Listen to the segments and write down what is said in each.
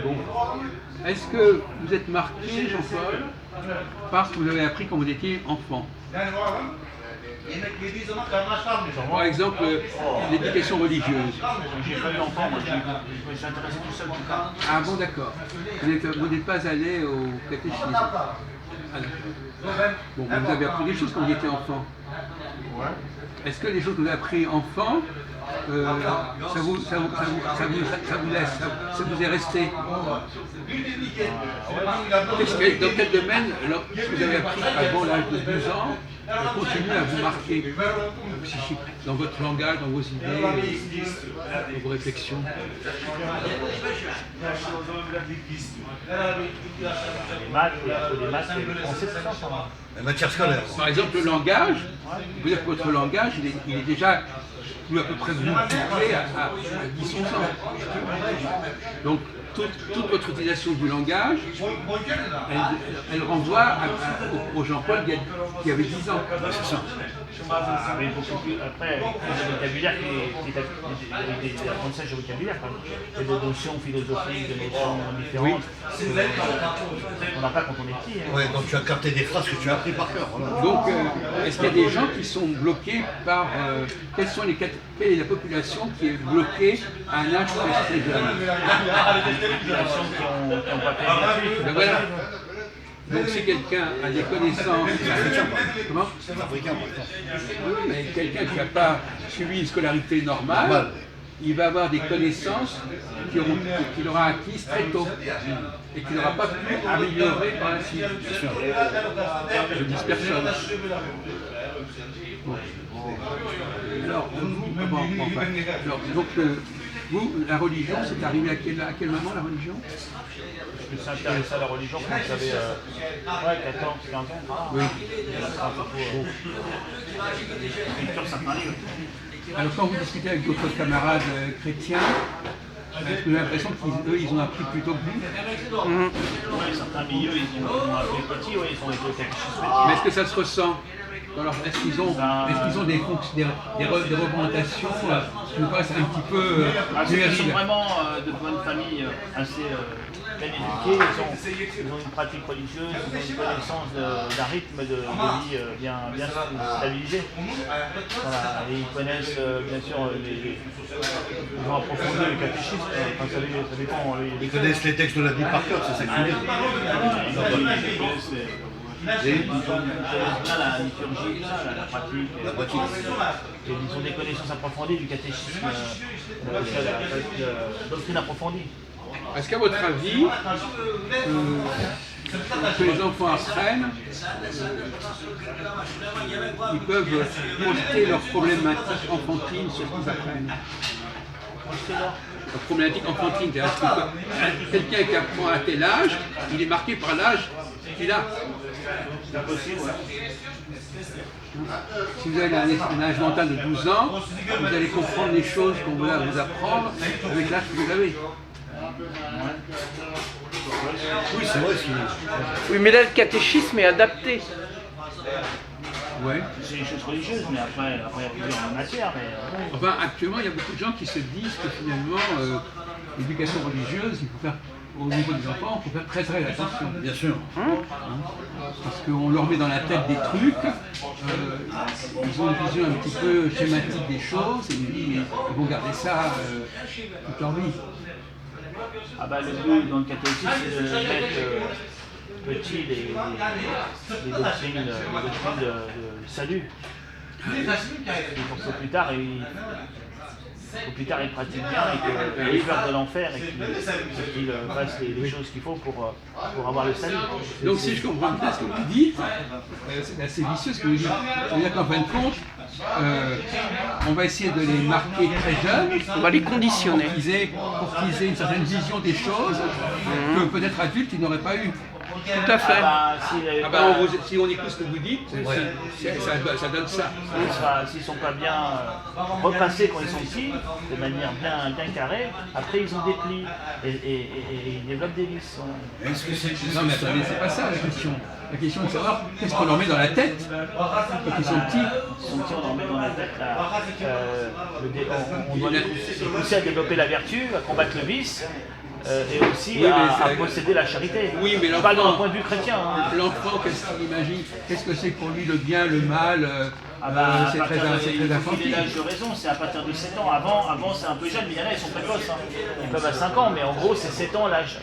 Bon. Est-ce que vous êtes marqué, Jean-Paul, parce que vous avez appris quand vous étiez enfant? Par exemple, l'éducation religieuse. J'ai pas eu d'enfant, moi je me suis intéressé tout seul tout ça. Ah bon, d'accord. Vous n'êtes pas allé au catéchisme. Ah, d'accord. Bon, vous avez appris des choses quand vous étiez enfant. Ouais. Est-ce que les choses que vous avez appris enfant, ça vous est resté? Dans quel domaine, ce que vous avez appris avant l'âge de 12 ans, continue à vous marquer psychique, dans votre langage, dans vos idées, dans vos réflexions? Les maths, les français, c'est ça. La matière scolaire. Par exemple, le langage, vous dire que votre langage, il est déjà plus à peu près bouclé à 10 ans. Donc, toute votre utilisation du langage, elle renvoie au Jean-Paul qui avait 10 ans. C'est ça. Mais beaucoup plus, après, le vocabulaire des apprentissages de vocabulaire, il y a des notions philosophiques, des notions différentes. On n'a pas quand on est petit. Ouais, donc tu as capté des phrases que tu as appris par cœur. Voilà. Donc, est-ce qu'il y a des gens qui sont bloqués par... quelle est la population qui est bloquée à un âge très jeune? Des populations qui n'ont pas fait Ben voilà. Donc si quelqu'un a des connaissances... Comment? C'est africain, par exemple. Oui, mais quelqu'un qui n'a pas suivi une scolarité normale, il va avoir des connaissances qu'il aura acquises très tôt et qu'il n'aura pas pu améliorer par la suite. Je dis personne. Bon. Alors, vous, la religion, c'est arrivé à quel moment la religion? Je me suis intéressé à la religion quand j'avais 14, 15 ans. Oui. Alors quand vous discutez avec d'autres camarades chrétiens, est-ce que vous avez l'impression qu'eux, ils ont appris plutôt que vous? Certains milieux, ils ont appris petit, oui, ils ont été catéchisés. Mais est-ce que ça se ressent? Alors, est-ce qu'ils ont des représentations qui nous paraissent un petit peu Ils sont vraiment de bonnes familles, assez bien éduquées, ils ont une pratique religieuse, ils ont une connaissance d'un rythme de vie bien stabilisé. Voilà. Et ils connaissent bien sûr, ils ont approfondi le catéchisme, enfin, ça dépend. Ils connaissent les textes de la Bible par cœur, c'est ça que tu dis. Ils connaissent bien la liturgie, la pratique. Et ils ont des connaissances approfondies du catéchisme, la doctrine approfondie. Est-ce qu'à votre avis, que les enfants apprennent, ils peuvent projeter leurs problématiques enfantines sur ce qu'ils apprennent? La problématique enfantine, c'est-à-dire que quelqu'un qui apprend à tel âge, il est marqué par l'âge qu'il a. C'est possible, Si vous avez un âge mental de 12 ans, vous allez comprendre les choses qu'on va vous apprendre avec l'âge que vous avez. Oui, c'est vrai. Oui, mais là, le catéchisme est adapté. Ouais. c'est une chose religieuse, mais après il y a plusieurs matières. Enfin, actuellement, il y a beaucoup de gens qui se disent que finalement, l'éducation religieuse, il faut faire, au niveau des enfants, il faut faire très très attention. Bien sûr. Parce qu'on leur met dans la tête des trucs, ils ont une vision un petit peu schématique des choses, et ils vont garder ça toute leur vie. Ah bah, le but dans le catéchisme, c'est de mettre petit les doctrines de salut. Et pour que plus tard, il pratique bien et qu'il libère de l'enfer et qu'il fasse les choses qu'il faut pour avoir le salut. Donc si je comprends bien ce que vous dites, c'est assez vicieux ce que vous dites. C'est-à-dire qu'en fin de compte, on va essayer de les marquer très jeunes, On va les conditionner. pour qu'ils aient une certaine vision des choses que peut-être adultes ils n'auraient pas eu. Tout à fait. Si on écoute ce que vous dites, ça donne ça. S'ils ne sont pas bien repassés quand ils sont petits, de manière bien carrée, après ils ont des plis et ils développent des vices. Est-ce que c'est Non mais attendez, c'est pas ça la question. La question est de savoir qu'est-ce qu'on leur met dans la tête quand ils sont petits. Ils sont petits, on leur met dans la tête on doit les pousser à développer la vertu, à combattre le vice. et aussi Oui, mais à c'est- posséder la charité. Oui, mais je parle d'un l'enfant- point de vue chrétien. Hein. L'enfant, qu'est-ce qu'il imagine? Qu'est-ce que c'est pour lui le bien, le mal? C'est à très, partir de- c'est il très faut qu'il ait infantile. l'âge de raison, c'est à partir de 7 ans. Avant c'est un peu jeune, mais il y en a, ils sont précoces. Hein. Ils peuvent à 5 ans, mais en gros, c'est 7 ans l'âge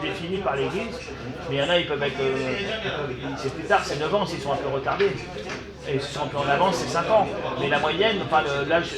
défini par l'Église. Mais il y en a, ils peuvent être. C'est plus tard, c'est 9 ans s'ils sont un peu retardés. Et s'ils sont un peu en avance, c'est 5 ans. Mais la moyenne, enfin, l'âge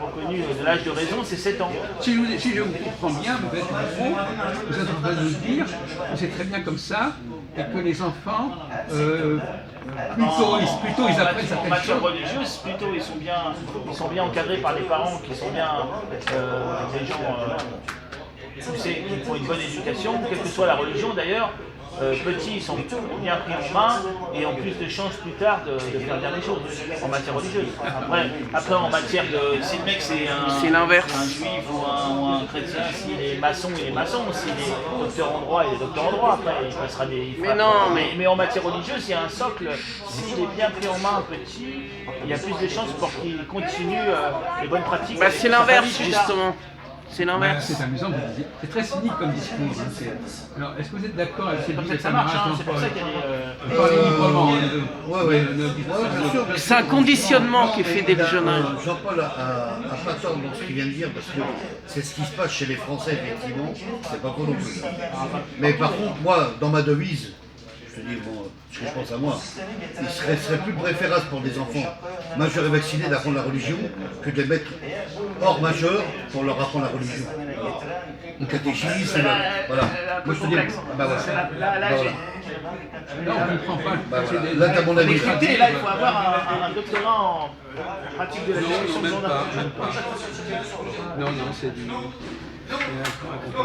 reconnu de l'âge de raison, c'est 7 ans. Si je vous comprends bien, peut-être au fond, vous êtes en train de nous dire que c'est très bien comme ça, et que les enfants, plutôt ils apprennent En certaines matière choses. religieuse, plutôt ils sont bien encadrés par les parents qui sont bien des gens poussés, qui font une bonne éducation, quelle que soit la religion d'ailleurs. Petits, ils sont bien pris en main et ont plus de chances plus tard de faire bien les choses en matière religieuse. Après en matière de. Si le mec C'est l'inverse. un juif ou un chrétien, s'il est maçon, il est maçon. S'il est docteur en droit, il est docteur en droit. Après, il passera des. Mais non. Mais en matière religieuse, il y a un socle. S'il est bien pris en main petit, il y a plus de chances pour qu'il continue les bonnes pratiques. Bah, avec c'est sa l'inverse, famille plus tard. justement. C'est Ouais, l'inverse. c'est amusant, vous disiez. C'est très cynique comme discours. Hein, alors, est-ce que vous êtes d'accord avec cette Comme vie ça de que ça marche, hein, Saint-Marin c'est pour ça qu'il y a des. Parlez librement. Ouais, bien sûr. C'est un conditionnement qui est fait dès le jeune âge. Jean-Paul a pas tort dans ce qu'il vient de dire, parce que c'est ce qui se passe chez les Français, effectivement, c'est pas faux non plus. Mais par contre, moi, dans ma devise, je te dis, bon, ce que je pense à moi, il serait plus préférable pour des enfants majeurs et vaccinés d'apprendre la religion que de les mettre hors majeur pour leur apprendre la religion. Le catéchisme, voilà. Moi, je te dis, bah voilà. Là, Bah, voilà. Là, on ne comprend pas. Bah, voilà. C'est des- Là, t'as mon avis. Les cryptés, là, il faut avoir un doctorat en pratique de la Non, destruction non, de même son pas, âme. même pas. Non, non, c'est du.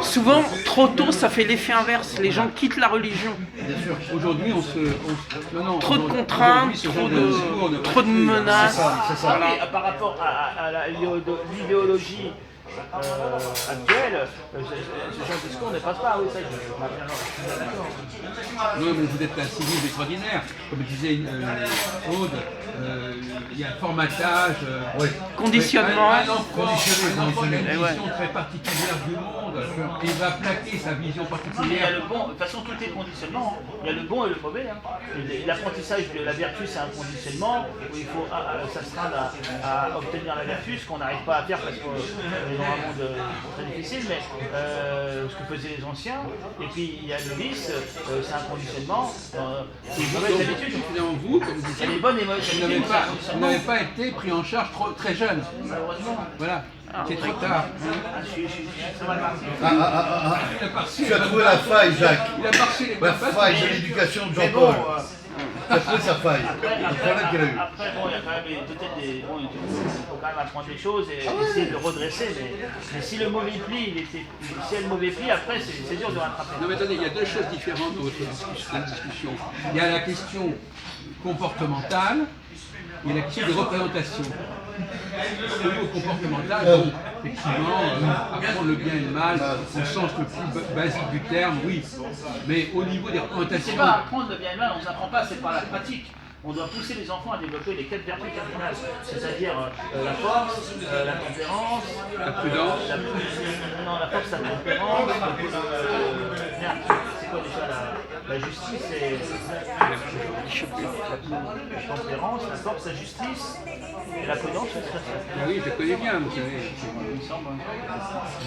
Souvent, trop tôt, ça fait l'effet inverse. Les gens quittent la religion. Bien sûr. Aujourd'hui, non, non, Trop de aujourd'hui, contraintes, ce trop genre discours ne trop de passe plus. menaces. C'est ça. Ah oui, par rapport à l'idéologie actuelle, ce genre de discours ne passe pas. Oui, ça, je suis bien d'accord. Non, mais vous êtes un civil extraordinaire. Comme disait Aude, il y a un formatage. Oui. Conditionnement. Un enfant a une Eh ouais. vision très particulière du monde. Et il va plaquer sa vision Non, mais il y a particulière. le bon, de toute façon tout est conditionnement, hein. Il y a le bon et le mauvais. Hein. Et l'apprentissage de la vertu, c'est un conditionnement où il faut s'astreindre à obtenir la vertu, ce qu'on n'arrive pas à faire parce qu'on est dans un monde très difficile, mais ce que faisaient les anciens. Et puis il y a le vice, c'est un conditionnement, une mauvaise habitude. Donc, finalement, vous, comme Il y a disiez, les bonnes et mauvaises vous habitudes, c'est un vous conditionnement. n'avez pas été pris en charge très jeune. Malheureusement. Voilà. C'est trop tard. Ah, je suis très mal parti. Ah. Il a parti- Tu as trouvé la faille, Jacques. Il a marché les La papas. faille de l'éducation de Mais bon, Jean-Paul. Tu as trouvé sa faille. Le problème qu'il a eu. Après, bon, il y a quand même peut-être des. Bon, il faut quand même apprendre des choses et essayer de le redresser, mais si le mauvais pli, si il y a le mauvais pli, après, c'est dur de rattraper. Non mais attendez, il y a deux choses différentes dans votre discussion. Il y a la question comportementale et la question de représentation. Au niveau comportemental, bon, effectivement, apprendre le bien et le mal, au sens le plus basique du terme, oui. Mais au niveau des C'est représentations, pas apprendre le bien et le mal, on ne s'apprend pas, c'est par la pratique. On doit pousser les enfants à développer les 4 vertus cardinales, c'est-à-dire la force, la tempérance, la prudence, la force, la tempérance, c'est quoi déjà la justice et la tempérance, la force, la justice et la prudence, c'est ça. ah oui, je connais bien, vous savez, Il me semble.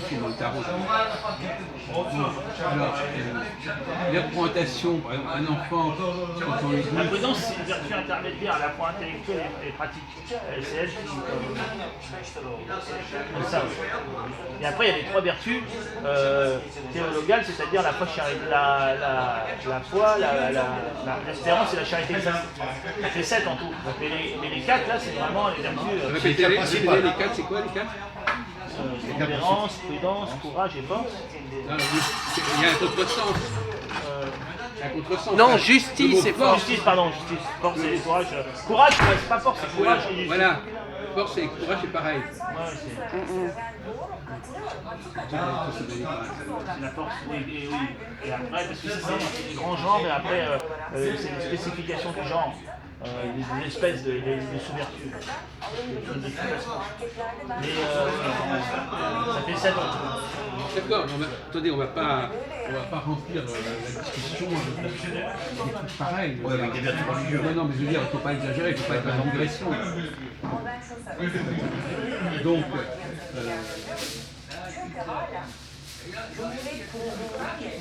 je suis dans le tarot. Alors, les représentations, par exemple, un enfant, quand on lui dit, La prudence, c'est une vertu intermédiaire à la fois intellectuelle et pratique. C'est elle qui. Comme ça. Et après, il y a les 3 vertus théologales, c'est-à-dire la foi, la foi, l'espérance et la charité. Ça fait 7 en tout. Mais les 4 là, c'est vraiment les vertus. répétez-les, principal. les quatre, c'est quoi les quatre? Tempérance, prudence, courage et force. Non, il y a un contresens. Un contresens. Non, Le justice mot et force. Justice, pardon, justice, force et courage. Courage, c'est pas force, c'est courage et justice. Voilà. Force et courage, c'est pareil. Ouais, c'est la force, oui, et oui. Et après, parce que c'est ça, c'est des grands genres, et après, c'est une spécification du genre. des espèces de sous-vertus. Mais ça fait 7 ans. D'accord, mais attendez, on va pas remplir la discussion avec des trucs pareils. Ouais, avec des vertus religieuses. Non, mais je veux dire, il ne faut pas exagérer, il ne faut pas être dans la digression. Donc,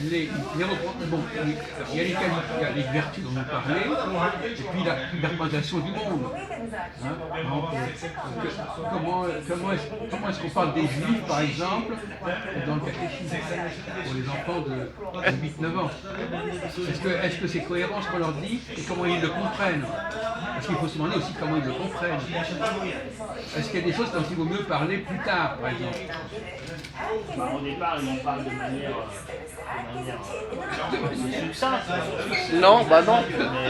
il y a les qualités, il y a les vertus dont on parlait, et puis la représentation du monde. Hein, comment est-ce qu'on parle des juifs, par exemple, dans le catéchisme, pour les enfants de 8-9 ans? Est-ce que c'est cohérent ce qu'on leur dit et comment ils le comprennent? Parce qu'il faut se demander aussi comment ils le comprennent. Est-ce qu'il y a des choses dont il vaut mieux parler plus tard, par exemple? Au départ, ils en parlent de manière succincte. Non, bah non.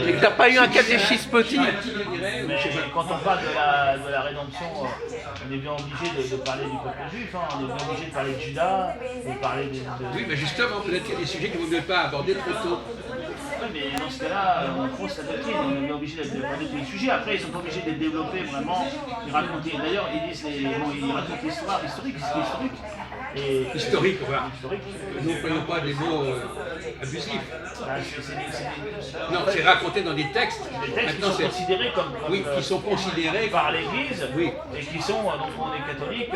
Et que t'as pas eu un catéchisme petit. Mais quand on parle de la rédemption, on est bien obligé de parler du peuple juif, hein. On est bien obligé de parler de Judas, de parler de... Oui, mais justement, peut-être qu'il y a des sujets qu'il ne vaut mieux pas aborder trop tôt. Oui, mais dans ce cas-là, on croise sa doctrine, on est bien obligé d'aborder tous les sujets. Après, ils sont pas obligés de les développer vraiment, de raconter. D'ailleurs, ils racontent l'histoire historique, ce qui est historique. Et Historique, voilà. historique. Nous ne prenons pas des mots abusifs. Bah, Non, c'est raconté dans des textes. des textes qui Maintenant, sont considérés comme oui, qui sont considérés par l'Église, oui. et qui sont, donc on est catholique,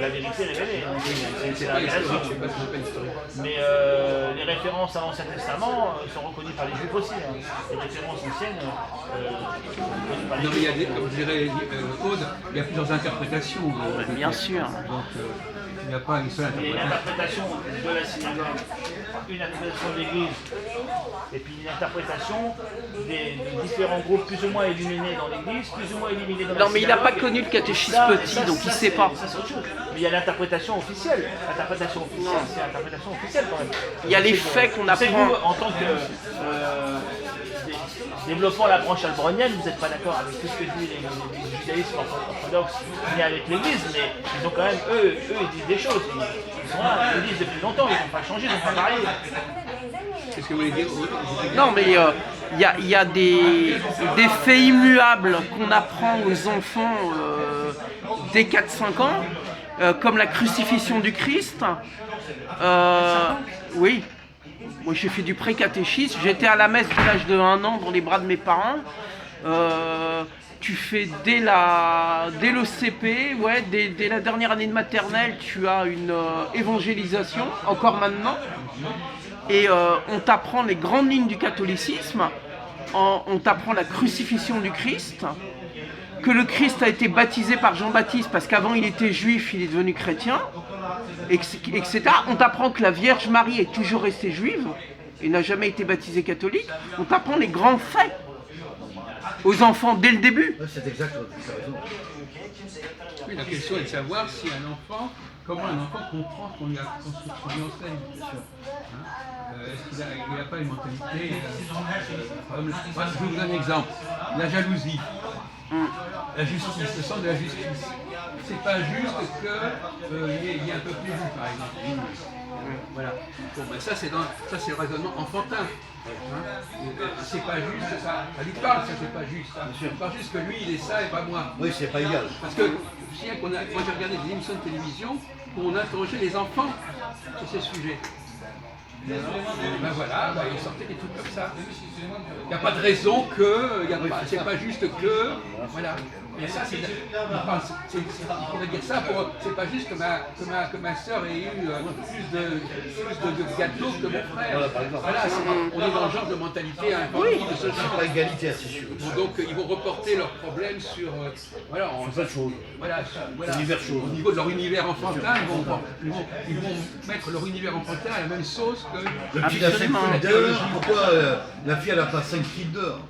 la vérité révélée. Hein. C'est C'est la pas historique, révélation. c'est pas historique. Mais les références à l'Ancien Testament sont reconnues par les Juifs aussi. Hein. Les références anciennes sont reconnues par les Non, mais il y a Juifs. des, comme dirait Aude, il y a plusieurs interprétations. Bien sûr. Donc, il n'y a pas une seule Il y a une interprétation. interprétation de la synagogue, une interprétation de l'Église, et puis une interprétation des différents groupes plus ou moins éliminés dans l'Église, plus ou moins éliminés dans la synagogue. Non, mais il n'a pas connu le catéchisme petit, donc il ne sait pas. Ça, c'est autre chose. Mais il y a l'interprétation officielle. L'interprétation officielle, c'est l'interprétation officielle quand même. Il y a les faits qu'on Je sais que apprend. vous, en tant que développant la branche albronienne, vous n'êtes pas d'accord avec tout ce que disent les judaïsmes orthodoxes ni avec l'Église, mais ils ont quand même, eux ils disent des choses. Ils sont là, ils disent depuis longtemps, ils n'ont pas changé, ils n'ont pas varié. Qu'est-ce que vous voulez dire, Aude? Non, mais il y a des faits immuables qu'on apprend aux enfants dès 4-5 ans, comme la crucifixion du Christ. Oui. Moi, j'ai fait du pré-catéchisme. J'étais à la messe dès l'âge de 1 an dans les bras de mes parents. Tu fais dès le CP, ouais, dès la dernière année de maternelle, tu as une évangélisation, encore maintenant. Et on t'apprend les grandes lignes du catholicisme. On t'apprend la crucifixion du Christ. Que le Christ a été baptisé par Jean-Baptiste parce qu'avant il était juif, il est devenu chrétien, etc. On t'apprend que la Vierge Marie est toujours restée juive et n'a jamais été baptisée catholique. On t'apprend les grands faits aux enfants dès le début. Ouais, c'est exact, tu as raison. Oui, la question est de savoir si comment un enfant comprend ce qu'on lui enseigne. Bien sûr. Est-ce qu'il n'a pas une mentalité je vais vous donner un exemple. La jalousie, la justice, le sens de la justice. C'est pas juste qu'il y ait un peu plus vu, par exemple. Voilà. Bon, ben ça c'est le raisonnement enfantin. C'est pas juste, ça lui parle, ça c'est pas juste. C'est pas juste que lui il est ça et pas moi. Oui, c'est pas égal. Parce que je me souviens moi j'ai regardé des émissions de télévision où on interrogeait les enfants sur ces sujets. Ben voilà, ils sortaient des trucs comme ça. Il n'y a pas de raison que, c'est pas juste que, voilà. Et ça, il faudrait dire ça, c'est pas juste que ma soeur ait eu plus de gâteaux que mon frère. Voilà, par exemple. Voilà, on est dans le genre de mentalité infantile de ce C'est genre. pas égalitaire, c'est sûr. Bon, donc ils vont reporter leurs problèmes sur, voilà, Sur plein de choses. voilà, Univers chaud. au niveau de leur univers enfantin, ils vont mettre leur univers enfantin à la même sauce que... Le petit a 5 fils d'heure, pourquoi la fille elle a pas 5 fils d'heure?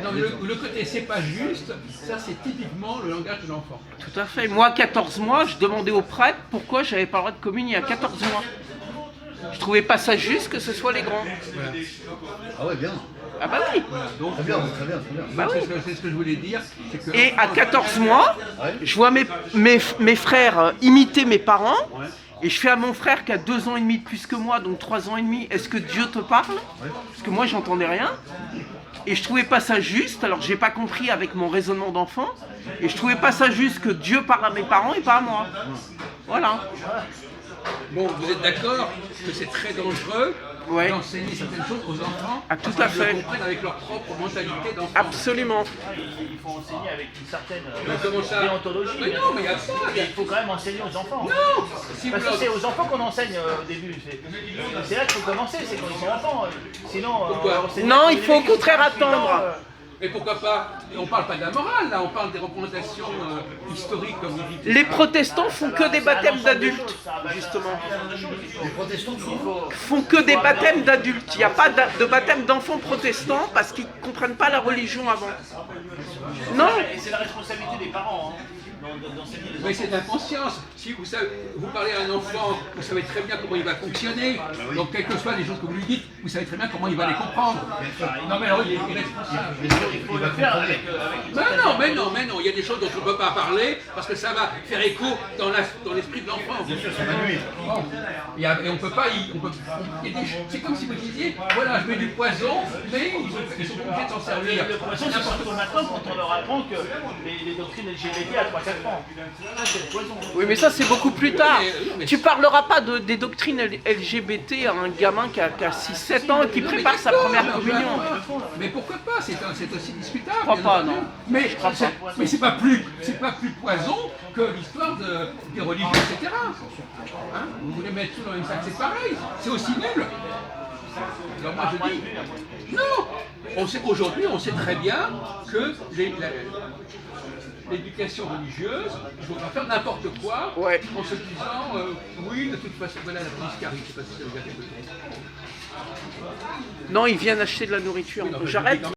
Non, mais le côté c'est pas juste, ça c'est typiquement le langage de l'enfant. Tout à fait. Moi, à 14 mois, je demandais au prêtre pourquoi j'avais pas le droit de communier à 14 mois. Je trouvais pas ça juste que ce soit les grands. Voilà. Ah ouais, bien. Ah bah oui. Voilà. Donc, Très bien, très bien, très bien. Bah oui. c'est ce que je voulais dire. C'est que Et à 14 mois, Ouais. je vois mes frères imiter mes parents. Et je fais à mon frère qui a 2 ans et demi de plus que moi, donc 3 ans et demi, est-ce que Dieu te parle? Parce que moi, j'entendais rien. Et je trouvais pas ça juste, alors j'ai pas compris avec mon raisonnement d'enfant, et je trouvais pas ça juste que Dieu parle à mes parents et pas à moi. Voilà. Bon, vous êtes d'accord que c'est très dangereux Ouais. d'enseigner certaines choses aux enfants Ah, tout parce à qu'ils fait. le comprennent avec leur propre mentalité d'enfant. Absolument. Il faut enseigner avec une certaine comment ça déontologie. Mais non, mais il y a ça. Il faut quand même enseigner aux enfants. Non, si Parce vous que c'est leur- aux enfants qu'on enseigne au début. C'est là qu'il faut commencer, c'est quand ils sont enfants. Sinon, Pourquoi enseigner Non, à il des faut mecs au qui sont contraire 28 ans, attendre. Mais pourquoi pas? On parle pas de la morale, là, on parle des représentations historiques comme vous dites. Les protestants font que des baptêmes d'adultes, justement. Les protestants Font que des baptêmes d'adultes. Il n'y a pas de baptême d'enfants protestants parce qu'ils ne comprennent pas la religion avant. Non. Et c'est la responsabilité des parents d'enseigner les Mais enfants. c'est inconscience. Si vous savez, vous parlez à un enfant, vous savez très bien comment il va fonctionner. Donc, quelles que soient les choses que vous lui dites, vous savez très bien comment il va les comprendre. Non, mais alors, il est responsable. Il faut le faire avec Mais non, il y a des choses dont on ne peut pas parler parce que ça va faire écho dans l'esprit de l'enfant. ça va nuire. Bon. Et on peut pas c'est comme si vous disiez, voilà, je mets du poison, mais ils sont obligés de s'en servir. Le poison, c'est surtout maintenant quand on leur apprend que les doctrines LGBT à 3-4 ans. Ça, c'est le poison. Oui, mais ça, c'est beaucoup plus tard. mais- Tu parleras pas des doctrines LGBT à un gamin qui a 6-7 ans et qui Non, mais prépare sa d'accord, première mais communion. Mais pourquoi pas? C'est aussi discutable. Je crois bien pas, entendu. non. Mais c'est pas plus poison que l'histoire des religions, etc. Hein, vous voulez mettre tout dans le même sac, c'est pareil. C'est aussi nul. Alors moi je dis, non. Aujourd'hui, on sait très bien que l'éducation religieuse, il ne faut pas faire n'importe quoi Ouais. en se disant, oui, de toute façon, voilà la police qui arrive, je sais pas si ça vous a quelque chose. Non, ils viennent acheter de la nourriture. Oui, non, mais je J'arrête. dis quand